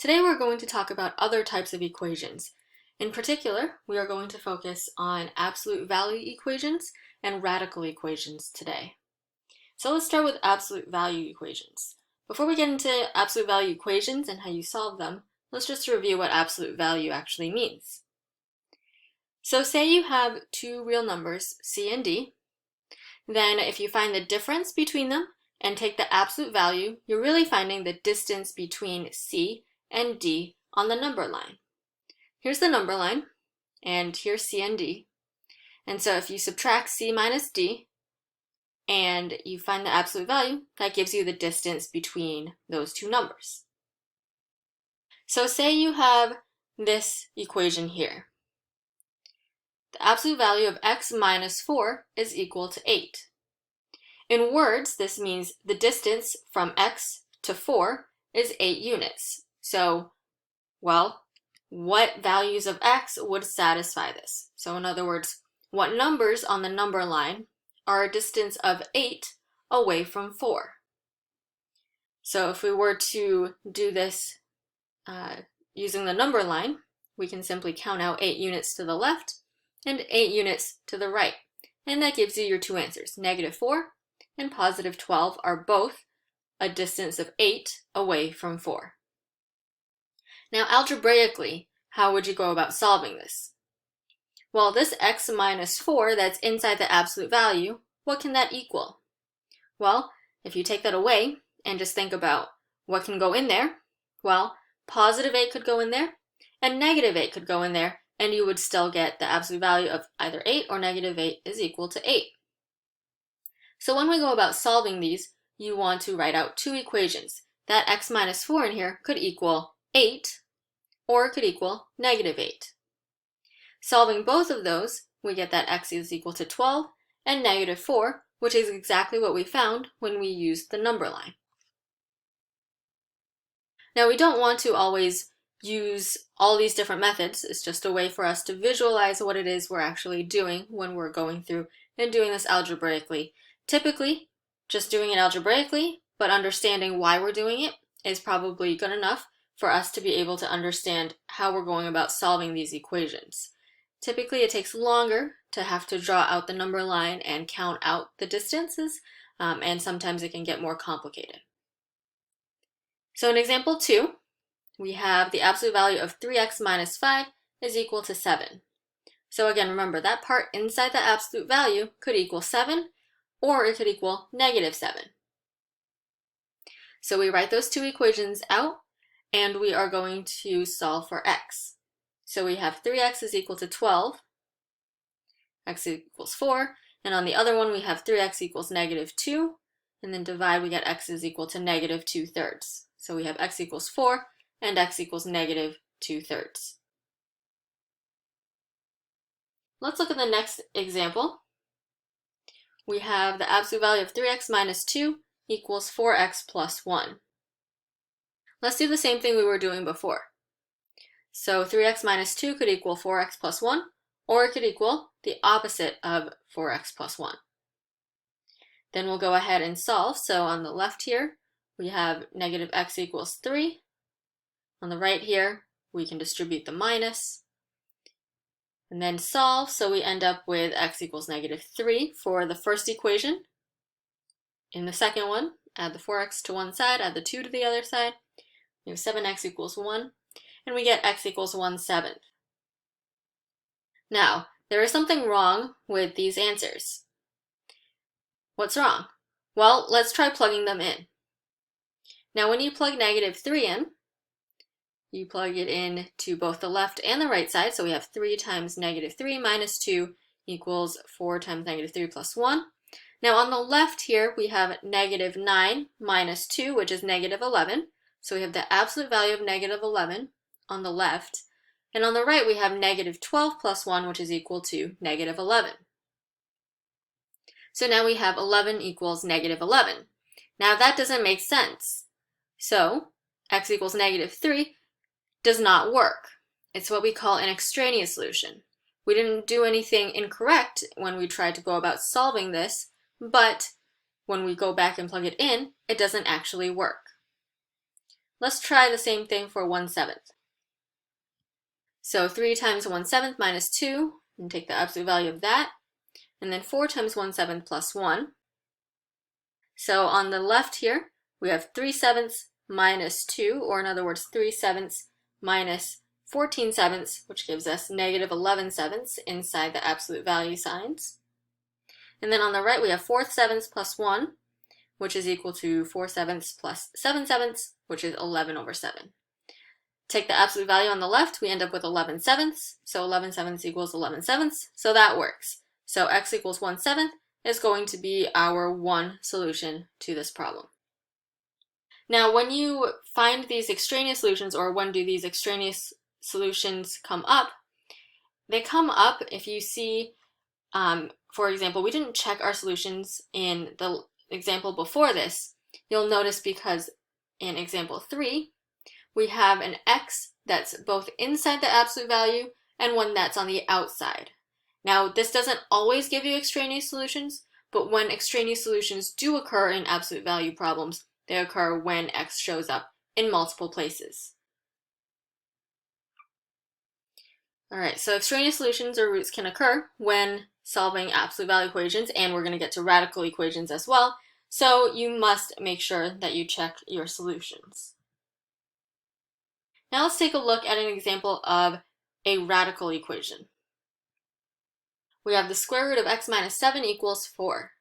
Today we're going to talk about other types of equations. In particular, we are going to focus on absolute value equations and radical equations today. So let's start with absolute value equations. Before we get into absolute value equations and how you solve them, let's just review what absolute value actually means. So say you have two real numbers, c and d. Then if you find the difference between them and take the absolute value, you're really finding the distance between c and d on the number line. Here's the number line, and here's c and d. And so if you subtract c minus d, and you find the absolute value, that gives you the distance between those two numbers. So say you have this equation here. The absolute value of x minus 4 is equal to 8. In words, this means the distance from x to 4 is 8 units. So, well, what values of x would satisfy this? So in other words, what numbers on the number line are a distance of 8 away from 4? So if we were to do this using the number line, we can simply count out 8 units to the left and 8 units to the right. And that gives you your two answers. -4 and +12 are both a distance of 8 away from 4. Now algebraically, how would you go about solving this? Well, this x minus 4 that's inside the absolute value, what can that equal? Well, if you take that away and just think about what can go in there, well, +8 could go in there and -8 could go in there, and you would still get the absolute value of either 8 or -8 is equal to 8. So when we go about solving these, you want to write out two equations. That x minus 4 in here could equal 8, or it could equal -8. Solving both of those, we get that x is equal to 12 and -4, which is exactly what we found when we used the number line. Now we don't want to always use all these different methods. It's just a way for us to visualize what it is we're actually doing when we're going through and doing this algebraically. Typically, just doing it algebraically, but understanding why we're doing it is probably good enough for us to be able to understand how we're going about solving these equations. Typically, it takes longer to have to draw out the number line and count out the distances, and sometimes it can get more complicated. So in example 2, we have the absolute value of 3x minus 5 is equal to 7. So again, remember that part inside the absolute value could equal 7, or it could equal -7. So we write those two equations out, and we are going to solve for x. So we have 3x is equal to 12, x equals 4, and on the other one we have 3x equals -2, and then divide, we get x is equal to -2/3. So we have x equals 4 and x equals -2/3. Let's look at the next example. We have the absolute value of 3x minus 2 equals 4x plus 1. Let's do the same thing we were doing before. So 3x minus 2 could equal 4x plus 1, or it could equal the opposite of 4x plus 1. Then we'll go ahead and solve. So on the left here, we have -x equals 3. On the right here, we can distribute the minus and then solve. So we end up with x equals -3 for the first equation. In the second one, add the 4x to one side, add the 2 to the other side. We have 7x equals 1, and we get x equals 1/7. Now, there is something wrong with these answers. What's wrong? Well, let's try plugging them in. Now, when you plug -3 in, you plug it in to both the left and the right side. So we have 3 times -3 minus 2 equals 4 times -3 plus 1. Now on the left here, we have -9 minus 2, which is -11. So we have the absolute value of -11 on the left. And on the right, we have -12 plus 1, which is equal to -11. So now we have 11 equals -11. Now that doesn't make sense. So x equals -3 does not work. It's what we call an extraneous solution. We didn't do anything incorrect when we tried to go about solving this, but when we go back and plug it in, it doesn't actually work. Let's try the same thing for 1/7. So 3 times 1/7 minus 2, and take the absolute value of that, and then 4 times 1/7 plus 1. So on the left here, we have 3/7 minus 2, or in other words, 3/7 minus 14/7, which gives us negative 11/7 inside the absolute value signs. And then on the right, we have 4/7 plus 1, which is equal to 4/7 plus 7/7, which is 11/7. Take the absolute value on the left, we end up with 11/7, so 11/7 equals 11/7, so that works. So x equals 1/7 is going to be our one solution to this problem. Now, when you find these extraneous solutions, or when do these extraneous solutions come up, they come up if you see, for example, we didn't check our solutions in the example before this. You'll notice because in example 3, we have an x that's both inside the absolute value and one that's on the outside. Now, this doesn't always give you extraneous solutions, but when extraneous solutions do occur in absolute value problems, they occur when x shows up in multiple places. All right, so extraneous solutions or roots can occur when solving absolute value equations, and we're going to get to radical equations as well, so you must make sure that you check your solutions. Now let's take a look at an example of a radical equation. We have the square root of x minus 7 equals 4.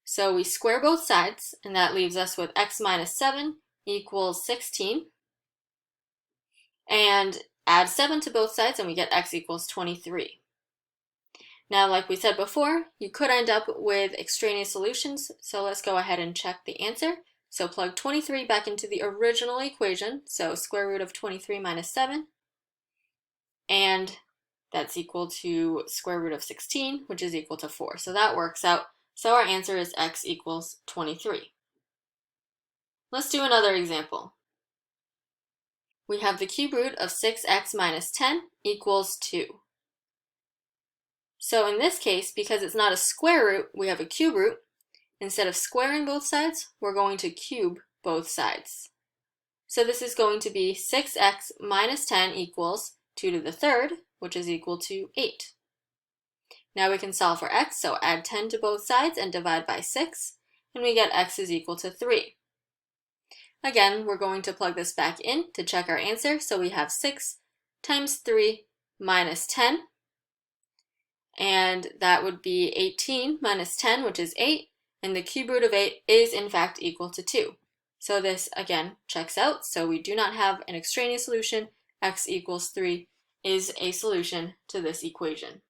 So we square both sides, and that leaves us with x minus 7 equals 16. And add 7 to both sides, and we get x equals 23. Now, like we said before, you could end up with extraneous solutions, so let's go ahead and check the answer. So plug 23 back into the original equation, so square root of 23 minus 7, and that's equal to square root of 16, which is equal to 4. So that works out. So our answer is x equals 23. Let's do another example. We have the cube root of 6x minus 10 equals 2. So in this case, because it's not a square root, we have a cube root. Instead of squaring both sides, we're going to cube both sides. So this is going to be 6x minus 10 equals 2 to the third, which is equal to 8. Now we can solve for x, so add 10 to both sides and divide by 6, and we get x is equal to 3. Again, we're going to plug this back in to check our answer, so we have 6 times 3 minus 10, and that would be 18 minus 10, which is 8, and the cube root of 8 is in fact equal to 2. So this, again, checks out, so we do not have an extraneous solution. X equals 3 is a solution to this equation.